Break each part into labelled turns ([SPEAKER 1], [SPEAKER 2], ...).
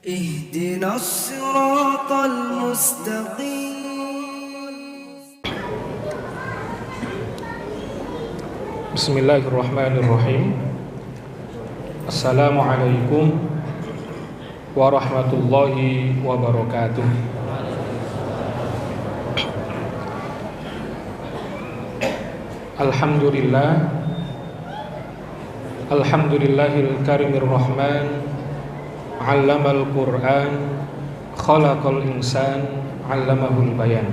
[SPEAKER 1] اهدنا الصراط المستقيم.
[SPEAKER 2] Bismillahirrahmanirrahim. Assalamualaikum warahmatullahi wabarakatuh. Alhamdulillahil karimir rahman, 'allamal Qur'an, khalaqal insan, 'allamahul bayan.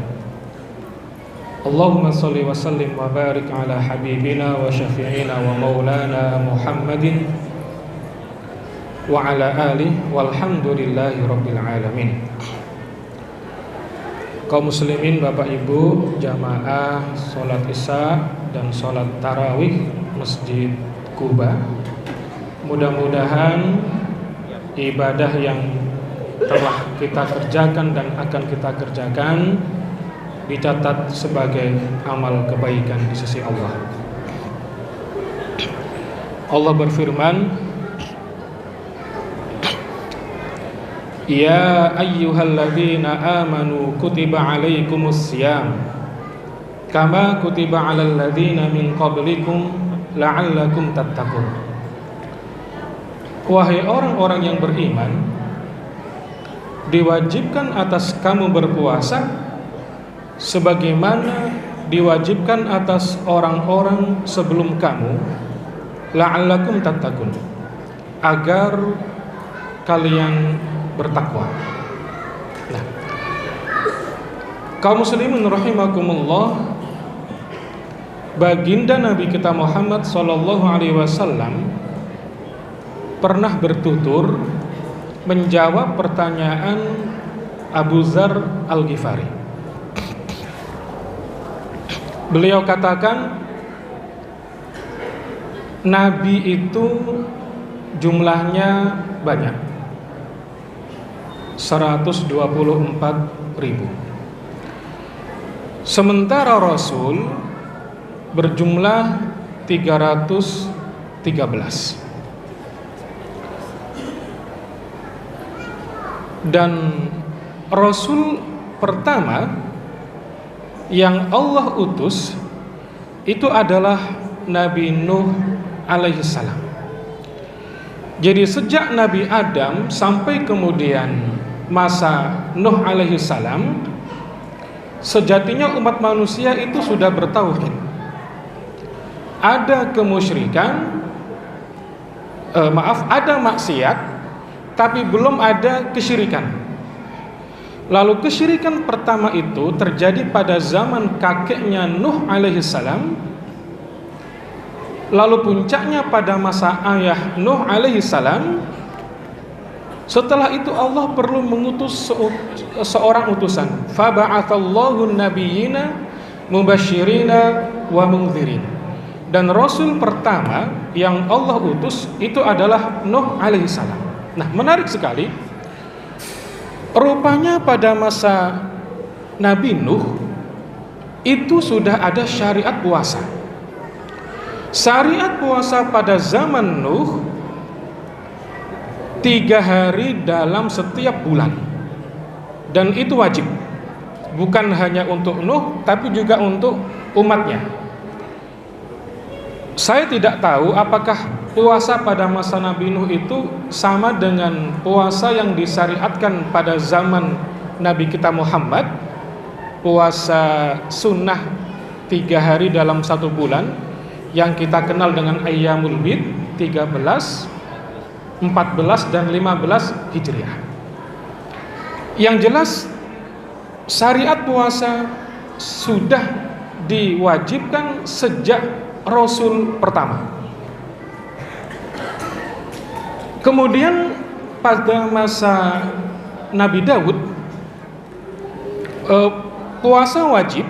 [SPEAKER 2] Allahumma sholli wa sallim wa barik ala habibina wa syafi'ina wa maulana Muhammadin wa ala alihi walhamdulillahi rabbil alamin. Kaum muslimin, Bapak Ibu, jamaah sholat isya dan sholat tarawih Masjid Kuba, mudah-mudahan ibadah yang telah kita kerjakan dan akan kita kerjakan dicatat sebagai amal kebaikan di sisi Allah. Allah berfirman, Ya ayyuhalladzina amanu kutiba alaikumus syiyam kama kutiba alal ladzina min qablikum la'allakum tattaqun. Wahai orang-orang yang beriman, diwajibkan atas kamu berpuasa sebagaimana diwajibkan atas orang-orang sebelum kamu, la'allakum tattaqun, agar kalian bertakwa. Nah, kaum muslimin rahimakumullah, baginda Nabi kita Muhammad sallallahu alaihi wasallam pernah bertutur menjawab pertanyaan Abu Dzar Al-Ghifari. Beliau katakan, Nabi itu jumlahnya banyak, 124.000. Sementara Rasul berjumlah 313. Dan Rasul pertama yang Allah utus itu adalah Nabi Nuh alaihi salam. Jadi sejak Nabi Adam sampai kemudian masa Nuh alaihi salam, sejatinya umat manusia itu sudah bertauhid. Ada kemusyrikan, ada maksiat, tapi belum ada kesyirikan. Lalu kesyirikan pertama itu terjadi pada zaman kakeknya Nuh alaihi salam. Lalu puncaknya pada masa ayah Nuh alaihi salam. Setelah itu Allah perlu mengutus seorang utusan. Faba'atsallahu nabiyyina mubasysyirina wa mundzirin. Dan rasul pertama yang Allah utus itu adalah Nuh alaihi salam. Nah, menarik sekali. Rupanya pada masa Nabi Nuh itu sudah ada syariat puasa. Syariat puasa pada zaman Nuh 3 hari dalam setiap bulan. Dan itu wajib. Bukan hanya untuk Nuh, tapi juga untuk umatnya. Saya tidak tahu apakah puasa pada masa Nabi Nuh itu sama dengan puasa yang disyariatkan pada zaman Nabi kita Muhammad, puasa sunnah 3 hari dalam 1 bulan yang kita kenal dengan Ayyamul Bid 13, 14 dan 15 Hijriah. Yang jelas syariat puasa sudah diwajibkan sejak Rasul pertama. Kemudian pada masa Nabi Daud, puasa wajib,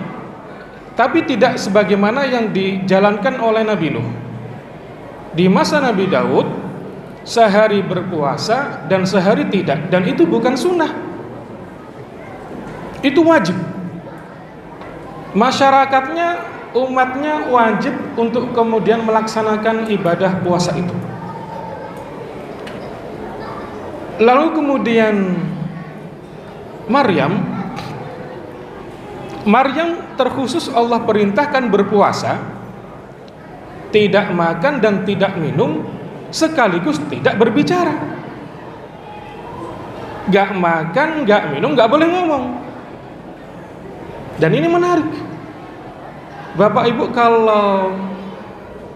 [SPEAKER 2] tapi tidak sebagaimana yang dijalankan oleh Nabi Nuh. Di masa Nabi Daud, sehari berpuasa dan sehari tidak, dan itu bukan sunnah, itu wajib. Masyarakatnya, umatnya wajib untuk kemudian melaksanakan ibadah puasa itu. Lalu kemudian Maryam terkhusus Allah perintahkan berpuasa, tidak makan dan tidak minum, sekaligus tidak berbicara. Gak makan, gak minum, gak boleh ngomong. Dan ini menarik. Bapak Ibu kalau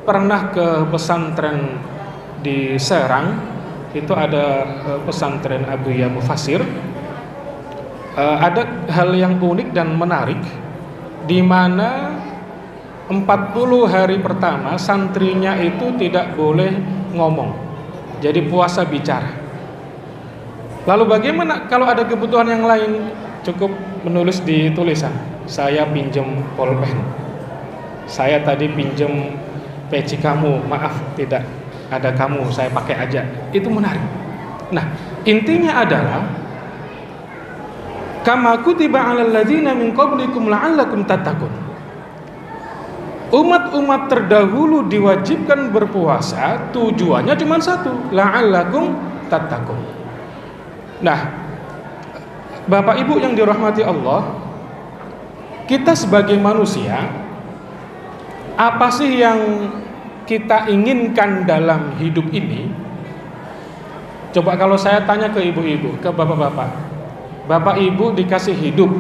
[SPEAKER 2] pernah ke pesantren di Serang, itu ada pesantren Abu Ya Mufassir, ada hal yang unik dan menarik, di mana 40 hari pertama santrinya itu tidak boleh ngomong, jadi puasa bicara. Lalu bagaimana kalau ada kebutuhan yang lain? Cukup menulis di tulisan, saya pinjam pulpen, saya tadi pinjam peci kamu, maaf tidak ada kamu, saya pakai aja. Itu menarik. Nah, intinya adalah kama kutiba 'alal ladzina min qablikum la'allakum tattaqun. Umat-umat terdahulu diwajibkan berpuasa, tujuannya cuma satu, la'allakum tattaqun. Nah, Bapak Ibu yang dirahmati Allah, kita sebagai manusia, apa sih yang kita inginkan dalam hidup ini? Coba kalau saya tanya ke ibu-ibu, ke bapak-bapak, Bapak Ibu dikasih hidup,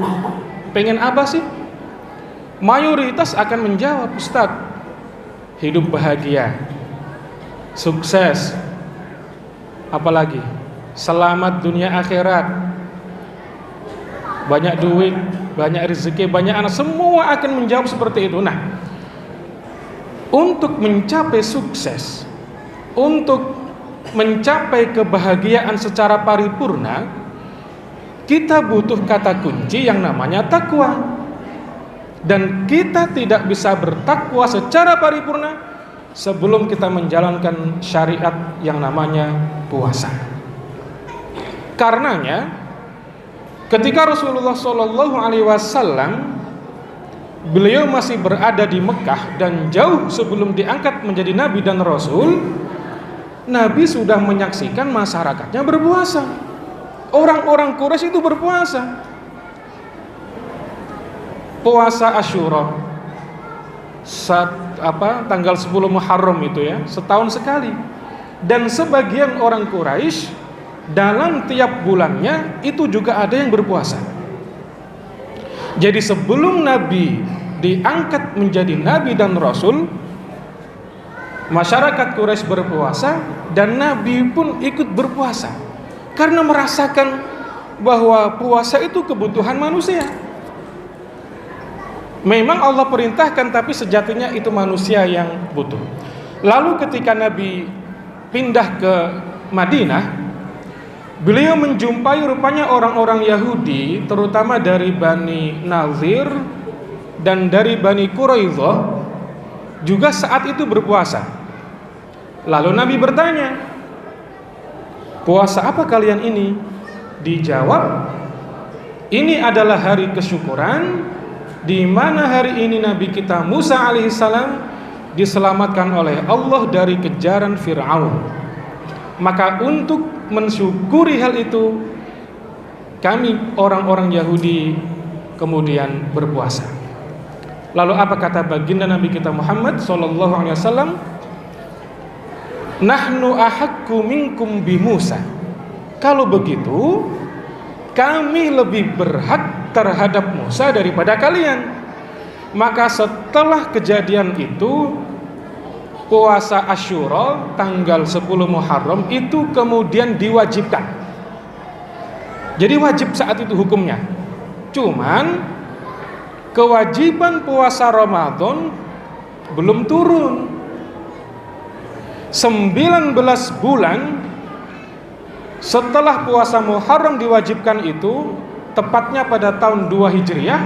[SPEAKER 2] pengen apa sih? Mayoritas akan menjawab, Ustadz, hidup bahagia, sukses, apalagi selamat dunia akhirat, banyak duit, banyak rezeki, banyak anak, semua akan menjawab seperti itu. Nah, untuk mencapai sukses, untuk mencapai kebahagiaan secara paripurna, kita butuh kata kunci yang namanya takwa. Dan kita tidak bisa bertakwa secara paripurna sebelum kita menjalankan syariat yang namanya puasa. Karenanya, ketika Rasulullah SAW beliau masih berada di Mekah dan jauh sebelum diangkat menjadi Nabi dan Rasul, Nabi sudah menyaksikan masyarakatnya berpuasa. Orang-orang Quraisy itu berpuasa. Puasa Asyura, tanggal 10 Muharram itu ya, setahun sekali. Dan sebagian orang Quraisy dalam tiap bulannya itu juga ada yang berpuasa. Jadi sebelum Nabi diangkat menjadi Nabi dan Rasul, masyarakat Quraisy berpuasa dan Nabi pun ikut berpuasa karena merasakan bahwa puasa itu kebutuhan manusia. Memang Allah perintahkan, tapi sejatinya itu manusia yang butuh. Lalu ketika Nabi pindah ke Madinah, beliau menjumpai rupanya orang-orang Yahudi, terutama dari Bani Nazir dan dari Bani Quraidah, juga saat itu berpuasa. Lalu Nabi bertanya, puasa apa kalian ini? Dijawab, ini adalah hari kesyukuran, di mana hari ini Nabi kita Musa alaihissalam diselamatkan oleh Allah dari kejaran Fir'aun. Maka untuk mensyukuri hal itu, kami orang-orang Yahudi kemudian berpuasa. Lalu apa kata baginda Nabi kita Muhammad SAW? Nahnu ahaqqu minkum bi Musa. Kalau begitu, kami lebih berhak terhadap Musa daripada kalian. Maka setelah kejadian itu, puasa Asyura tanggal 10 Muharram itu kemudian diwajibkan. Jadi wajib saat itu hukumnya. Cuman kewajiban puasa Ramadan belum turun. 19 bulan setelah puasa Muharram diwajibkan itu, tepatnya pada tahun 2 Hijriah,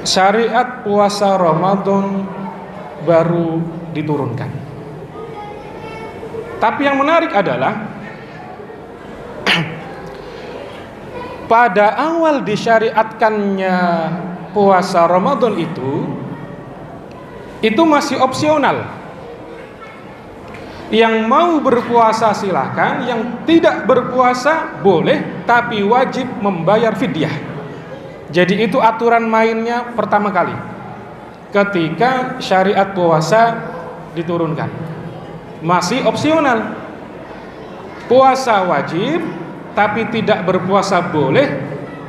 [SPEAKER 2] syariat puasa Ramadan baru diturunkan. Tapi yang menarik adalah pada awal disyariatkannya puasa Ramadan itu masih opsional. Yang mau berpuasa silakan, yang tidak berpuasa boleh, tapi wajib membayar fidyah. Jadi itu aturan mainnya pertama kali ketika syariat puasa diturunkan. Masih opsional. Puasa wajib, tapi tidak berpuasa boleh,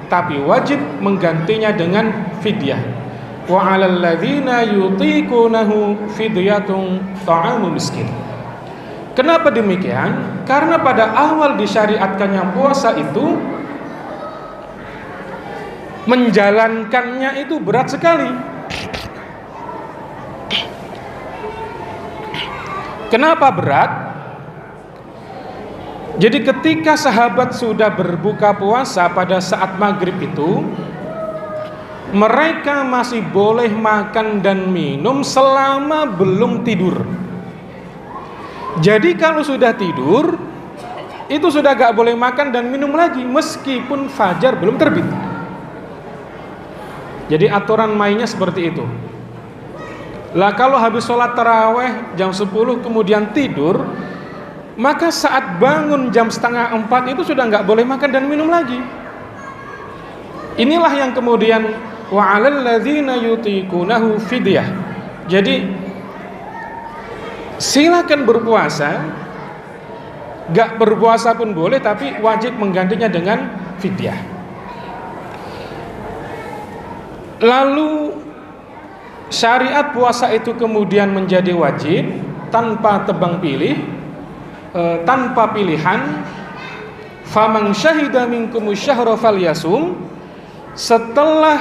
[SPEAKER 2] tapi wajib menggantinya dengan fidyah. Wa 'alal ladzina yutiqunahu fidyatun ta'amu miskin. Kenapa demikian? Karena pada awal disyariatkannya puasa itu, menjalankannya itu berat sekali. Kenapa berat? Jadi ketika sahabat sudah berbuka puasa pada saat maghrib itu, mereka masih boleh makan dan minum selama belum tidur. Jadi kalau sudah tidur, itu sudah gak boleh makan dan minum lagi meskipun fajar belum terbit. Jadi aturan mainnya seperti itu. Lah kalau habis sholat taraweh jam 10 kemudian tidur, maka saat bangun jam 3:30 itu sudah gak boleh makan dan minum lagi. Inilah yang kemudian wa 'alal ladzina yutiqunahu fidyah. Jadi silakan berpuasa, gak berpuasa pun boleh, tapi wajib menggantinya dengan fidyah. Lalu syariat puasa itu kemudian menjadi wajib tanpa tebang pilih, tanpa pilihan. Faman syahida minkumus syahra falyasum. Setelah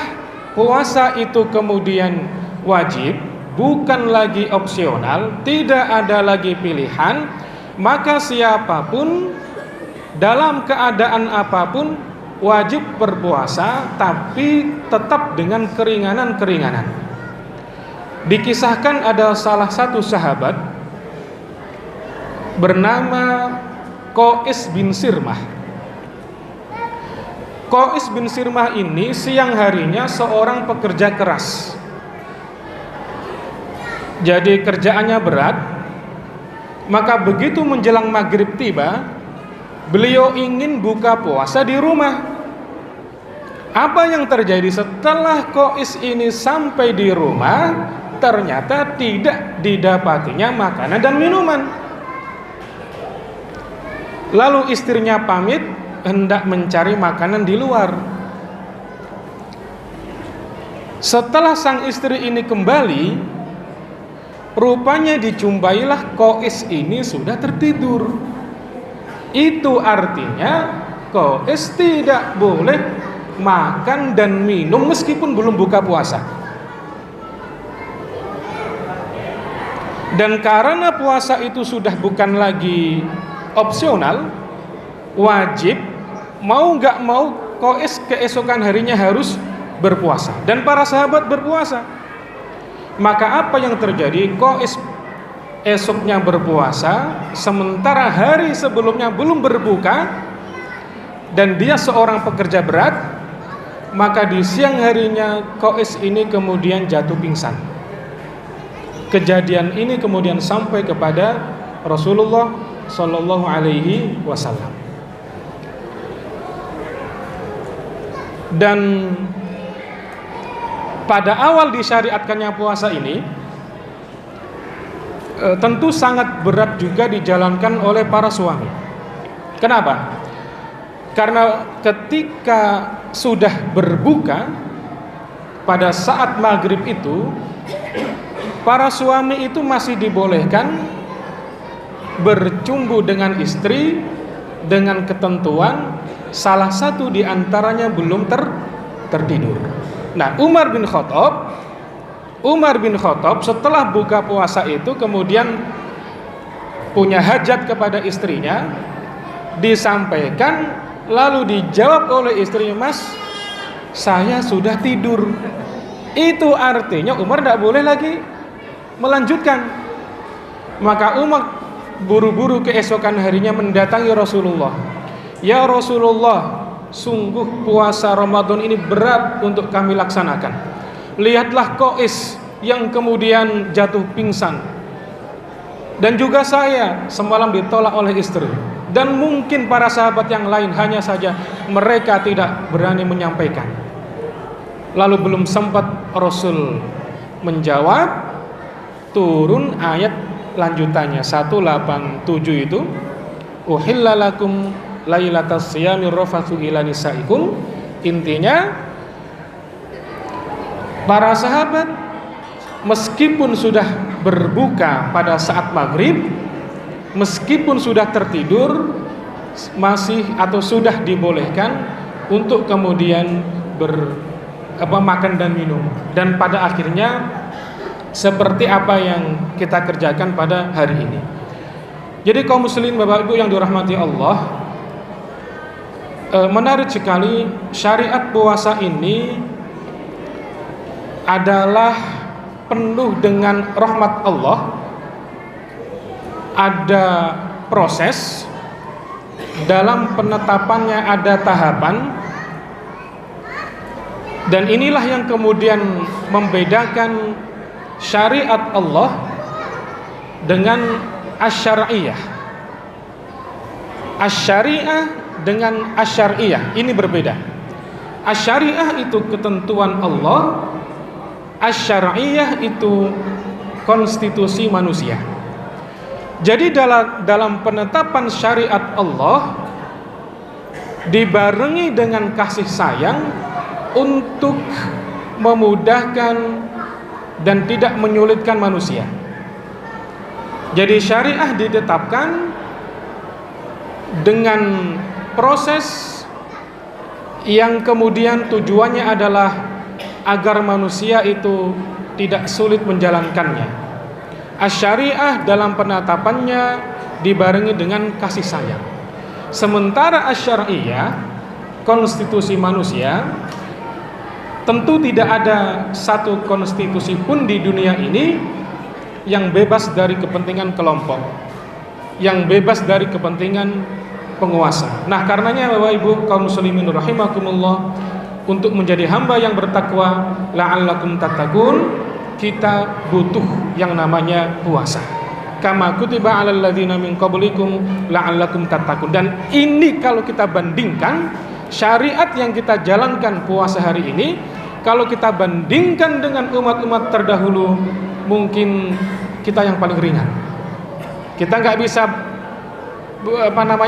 [SPEAKER 2] puasa itu kemudian wajib, bukan lagi opsional, tidak ada lagi pilihan, maka siapapun dalam keadaan apapun wajib berpuasa, tapi tetap dengan keringanan-keringanan. Dikisahkan ada salah satu sahabat bernama Qais bin Sirmah. Qais bin Sirmah ini siang harinya seorang pekerja keras. Jadi kerjaannya berat. Maka begitu menjelang maghrib tiba, beliau ingin buka puasa di rumah. Apa yang terjadi setelah Qais ini sampai di rumah? Ternyata tidak didapatinya makanan dan minuman. Lalu istrinya pamit hendak mencari makanan di luar. Setelah sang istri ini kembali, rupanya dijumpailah Qais ini sudah tertidur. Itu artinya Qais tidak boleh makan dan minum meskipun belum buka puasa. Dan karena puasa itu sudah bukan lagi opsional, wajib, mau gak mau Qais keesokan harinya harus berpuasa. Dan para sahabat berpuasa. Maka apa yang terjadi? Qais esoknya berpuasa, sementara hari sebelumnya belum berbuka, dan dia seorang pekerja berat. Maka di siang harinya Qais ini kemudian jatuh pingsan. Kejadian ini kemudian sampai kepada Rasulullah Sallallahu Alaihi Wasallam. Dan pada awal disyariatkannya puasa ini, tentu sangat berat juga dijalankan oleh para suami. Kenapa? Karena ketika sudah berbuka pada saat maghrib itu, para suami itu masih dibolehkan bercumbu dengan istri dengan ketentuan salah satu di antaranya belum tertidur. Nah, Umar bin Khattab setelah buka puasa itu kemudian punya hajat kepada istrinya, disampaikan, lalu dijawab oleh istrinya, "Mas, saya sudah tidur." Itu artinya Umar tidak boleh lagi melanjutkan. Maka Umar buru-buru keesokan harinya mendatangi Rasulullah. "Ya Rasulullah, sungguh puasa Ramadan ini berat untuk kami laksanakan. Lihatlah Qais yang kemudian jatuh pingsan. Dan juga saya semalam ditolak oleh istri. Dan mungkin para sahabat yang lain, hanya saja mereka tidak berani menyampaikan. Lalu belum sempat Rasul menjawab, turun ayat lanjutannya 187 itu, uhilla lakum lailatas siyami rafathu ila nisaikum. Intinya para sahabat meskipun sudah berbuka pada saat maghrib, meskipun sudah tertidur, masih atau sudah dibolehkan untuk kemudian makan dan minum. Dan pada akhirnya seperti apa yang kita kerjakan pada hari ini. Jadi kaum muslimin Bapak Ibu yang dirahmati Allah, menarik sekali syariat puasa ini adalah penuh dengan rahmat Allah. Ada proses dalam penetapannya, ada tahapan, dan inilah yang kemudian membedakan syariat Allah dengan asy-syar'iyah. Asy-syariah dengan asy-syar'iyah ini berbeda. Asy-syariah itu ketentuan Allah, asy-syar'iyah itu konstitusi manusia. Jadi dalam penetapan syariat Allah dibarengi dengan kasih sayang untuk memudahkan dan tidak menyulitkan manusia. Jadi syariah ditetapkan dengan proses yang kemudian tujuannya adalah agar manusia itu tidak sulit menjalankannya. Asy-syariah dalam penetapannya dibarengi dengan kasih sayang. Sementara asy-syar'iyah, konstitusi manusia, tentu tidak ada satu konstitusi pun di dunia ini yang bebas dari kepentingan kelompok, yang bebas dari kepentingan penguasa. Nah, karenanya Bapak Ibu kaum muslimin rahimakumullah, untuk menjadi hamba yang bertakwa, la'allakum tattaqun, kita butuh yang namanya puasa. Kama kutiba 'alal ladzina min qablikum la'allakum tattaqun. Dan ini kalau kita bandingkan syariat yang kita jalankan puasa hari ini, kalau kita bandingkan dengan umat-umat terdahulu, mungkin kita yang paling ringan. Kita nggak bisa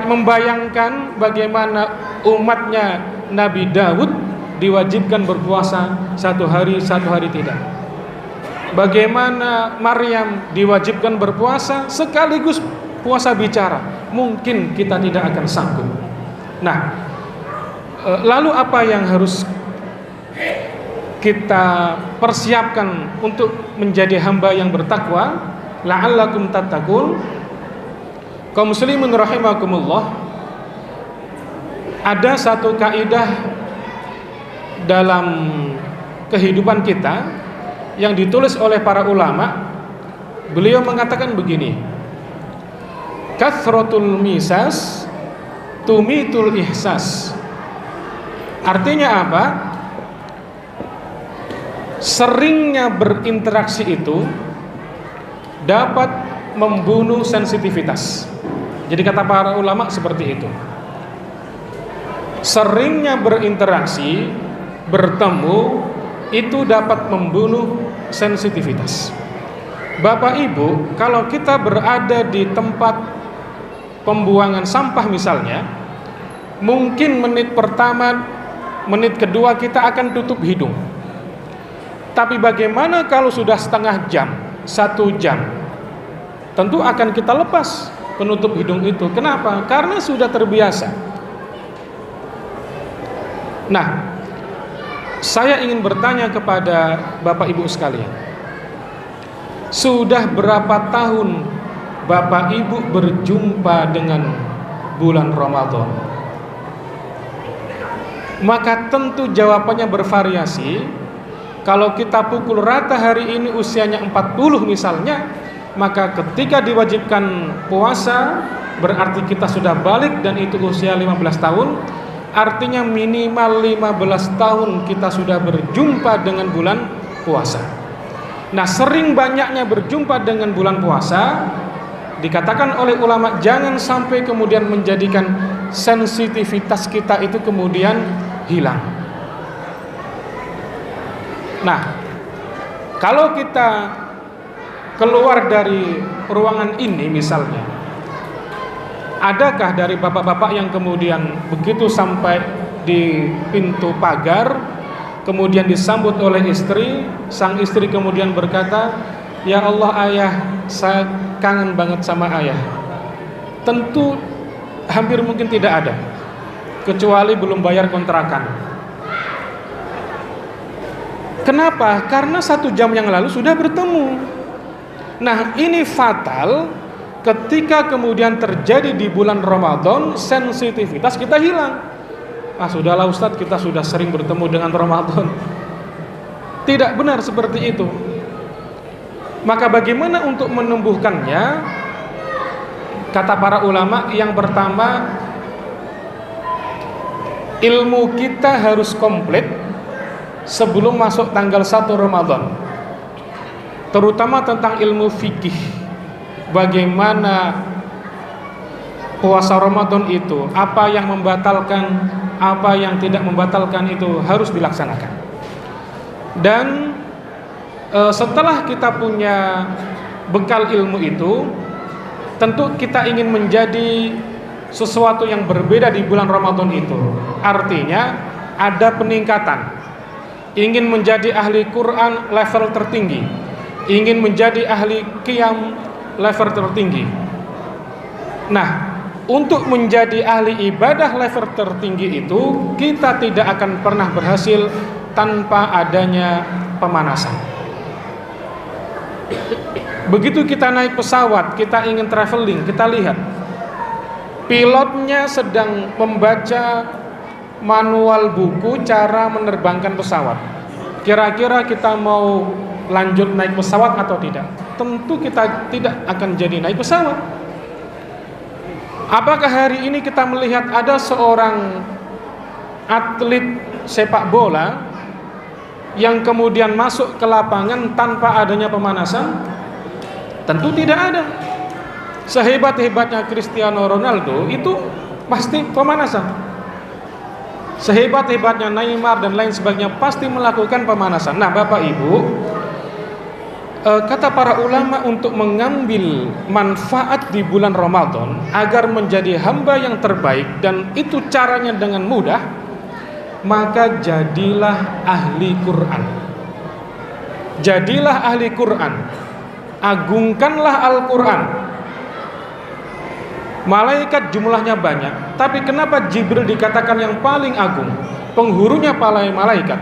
[SPEAKER 2] membayangkan bagaimana umatnya Nabi Daud diwajibkan berpuasa satu hari tidak. Bagaimana Maryam diwajibkan berpuasa sekaligus puasa bicara, mungkin kita tidak akan sanggup. Nah, lalu apa yang harus kita persiapkan untuk menjadi hamba yang bertakwa? La'allakum tattaqun. Kaum muslimin rahimakumullah, ada satu kaidah dalam kehidupan kita yang ditulis oleh para ulama. Beliau mengatakan begini, kathratul misas tumitul ihsas. Artinya apa? Seringnya berinteraksi itu dapat membunuh sensitivitas. Jadi kata para ulama seperti itu. Seringnya berinteraksi, bertemu, itu dapat membunuh sensitivitas. Bapak Ibu, kalau kita berada di tempat pembuangan sampah misalnya, mungkin menit pertama, menit kedua kita akan tutup hidung. Tapi bagaimana kalau sudah setengah jam, 1 jam? Tentu akan kita lepas penutup hidung itu. Kenapa? Karena sudah terbiasa. Nah, saya ingin bertanya kepada Bapak Ibu sekalian, sudah berapa tahun Bapak Ibu berjumpa dengan bulan Ramadan? Maka tentu jawabannya bervariasi. Kalau kita pukul rata hari ini usianya 40 misalnya, maka ketika diwajibkan puasa berarti kita sudah balik dan itu usia 15 tahun. Artinya minimal 15 tahun kita sudah berjumpa dengan bulan puasa. Nah, sering banyaknya berjumpa dengan bulan puasa Dikatakan oleh ulama jangan sampai kemudian menjadikan sensitivitas kita itu kemudian hilang. Nah, kalau kita keluar dari ruangan ini misalnya, adakah dari bapak-bapak yang kemudian begitu sampai di pintu pagar kemudian disambut oleh istri, sang istri kemudian berkata, "Ya Allah ayah, saya kangen banget sama ayah"? Tentu hampir mungkin tidak ada, kecuali belum bayar kontrakan. Kenapa? Karena 1 jam yang lalu sudah bertemu. Nah, ini fatal ketika kemudian terjadi di bulan Ramadan, sensitivitas kita hilang. Sudahlah Ustadz, kita sudah sering bertemu dengan Ramadan. Tidak benar seperti itu. Maka bagaimana untuk menumbuhkannya? Kata para ulama, yang pertama, ilmu kita harus komplit sebelum masuk tanggal 1 Ramadan, terutama tentang ilmu fikih. Bagaimana puasa Ramadan itu, apa yang membatalkan, apa yang tidak membatalkan, itu harus dilaksanakan. Dan setelah kita punya bekal ilmu itu, tentu kita ingin menjadi sesuatu yang berbeda di bulan Ramadan itu. Artinya ada peningkatan. Ingin menjadi ahli Quran level tertinggi, ingin menjadi ahli qiyam level tertinggi. Nah, untuk menjadi ahli ibadah level tertinggi itu, kita tidak akan pernah berhasil tanpa adanya pemanasan. Begitu kita naik pesawat, kita ingin traveling, kita lihat pilotnya sedang membaca manual buku cara menerbangkan pesawat. Kira-kira kita mau lanjut naik pesawat atau tidak? Tentu kita tidak akan jadi naik pesawat. Apakah hari ini kita melihat ada seorang atlet sepak bola yang kemudian masuk ke lapangan tanpa adanya pemanasan? Tentu tidak ada. Sehebat-hebatnya Cristiano Ronaldo itu pasti pemanasan. Sehebat-hebatnya Neymar dan lain sebagainya pasti melakukan pemanasan. Nah, Bapak Ibu, kata para ulama, untuk mengambil manfaat di bulan Ramadan agar menjadi hamba yang terbaik, dan itu caranya dengan mudah, maka jadilah ahli Quran. Jadilah ahli Quran. Agungkanlah Al-Quran. Malaikat jumlahnya banyak, tapi kenapa Jibril dikatakan yang paling agung, penghurunya para malaikat?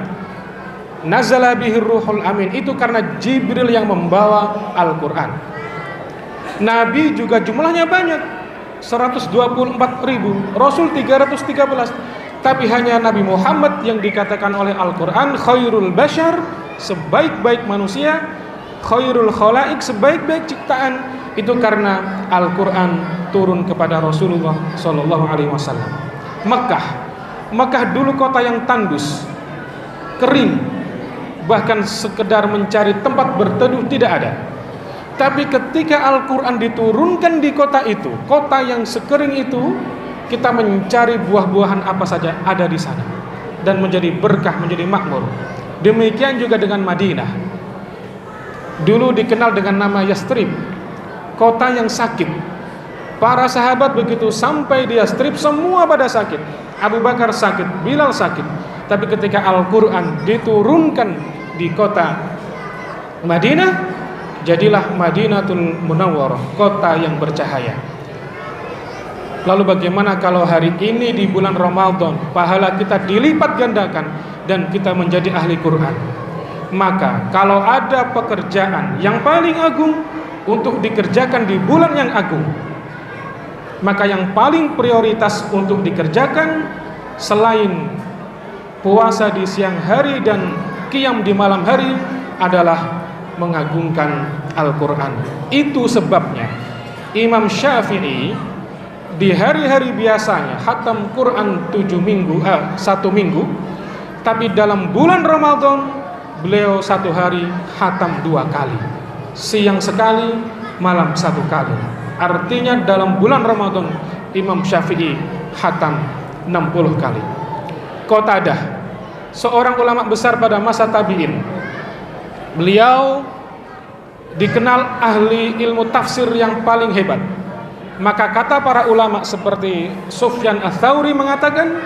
[SPEAKER 2] Nazala bihir ruhul amin, itu karena Jibril yang membawa Al-Quran. Nabi juga jumlahnya banyak, 124.000, Rasul 313, tapi hanya Nabi Muhammad yang dikatakan oleh Al-Quran khairul bashar, sebaik-baik manusia, khairul khalaik, sebaik-baik ciptaan. Itu karena Al-Quran turun kepada Rasulullah SAW. Mekah dulu kota yang tandus, kering, bahkan sekedar mencari tempat berteduh tidak ada. Tapi ketika Al-Quran diturunkan di kota itu, kota yang sekering itu, kita mencari buah-buahan apa saja ada di sana, dan menjadi berkah, menjadi makmur. Demikian juga dengan Madinah. Dulu dikenal dengan nama Yastrib, kota yang sakit. Para sahabat begitu sampai di Yastrib semua pada sakit. Abu Bakar sakit, Bilal sakit. Tapi ketika Al-Quran diturunkan di kota Madinah, jadilah Madinatul Munawwarah, kota yang bercahaya. Lalu bagaimana kalau hari ini di bulan Ramadan pahala kita dilipat gandakan dan kita menjadi ahli Quran? Maka kalau ada pekerjaan yang paling agung untuk dikerjakan di bulan yang agung, maka yang paling prioritas untuk dikerjakan selain puasa di siang hari dan qiyam di malam hari adalah mengagungkan Al-Quran. Itu sebabnya Imam Syafi'i di hari-hari biasanya khatam Quran 1 minggu, tapi dalam bulan Ramadan beliau 1 hari khatam 2 kali, siang sekali, malam 1 kali. Artinya dalam bulan Ramadan Imam Syafi'i khatam 60 kali. Qatadah, seorang ulama besar pada masa tabi'in. Beliau dikenal ahli ilmu tafsir yang paling hebat. Maka kata para ulama seperti Sufyan Ats-Tsauri mengatakan,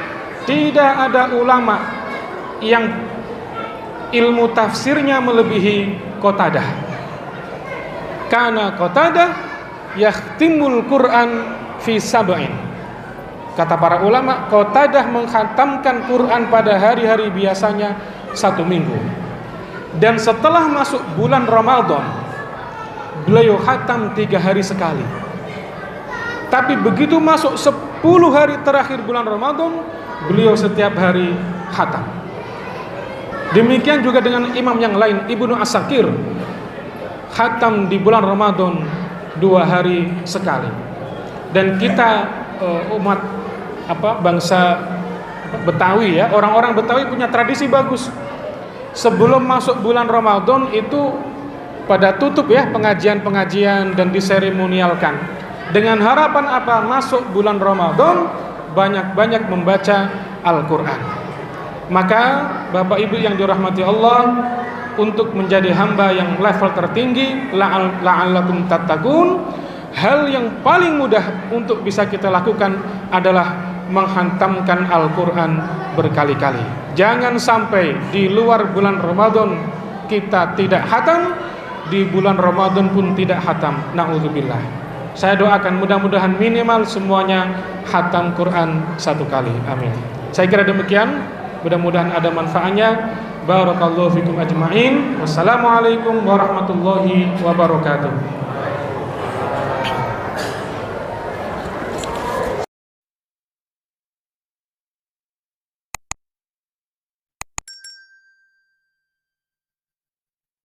[SPEAKER 2] tidak ada ulama yang ilmu tafsirnya melebihi Qatadah. Karena Qatadah yakhtimul Qur'an fi sab'in. Kata para ulama, Qatadah mengkhatamkan Quran pada hari-hari biasanya 1 minggu. Dan setelah masuk bulan Ramadan, beliau khatam 3 hari sekali. Tapi begitu masuk 10 hari terakhir bulan Ramadan, beliau setiap hari khatam. Demikian juga dengan imam yang lain, Ibnu As-Sakir, khatam di bulan Ramadan 2 hari sekali. Dan kita umat bangsa Betawi ya, orang-orang Betawi punya tradisi bagus. Sebelum masuk bulan Ramadan itu pada tutup ya pengajian-pengajian dan diseremonialkan. Dengan harapan apa? Masuk bulan Ramadan banyak-banyak membaca Al-Qur'an. Maka Bapak Ibu yang dirahmati Allah, untuk menjadi hamba yang level tertinggi, la'allakum tattaqun, hal yang paling mudah untuk bisa kita lakukan adalah menghantamkan Al-Quran berkali-kali. Jangan sampai di luar bulan Ramadan kita tidak khatam, di bulan Ramadan pun tidak khatam. Na'udzubillah. Saya doakan mudah-mudahan minimal semuanya khatam Quran 1 kali. Amin. Saya kira demikian. Mudah-mudahan ada manfaatnya. Barakallahu fikum ajma'in. Wassalamualaikum warahmatullahi wabarakatuh.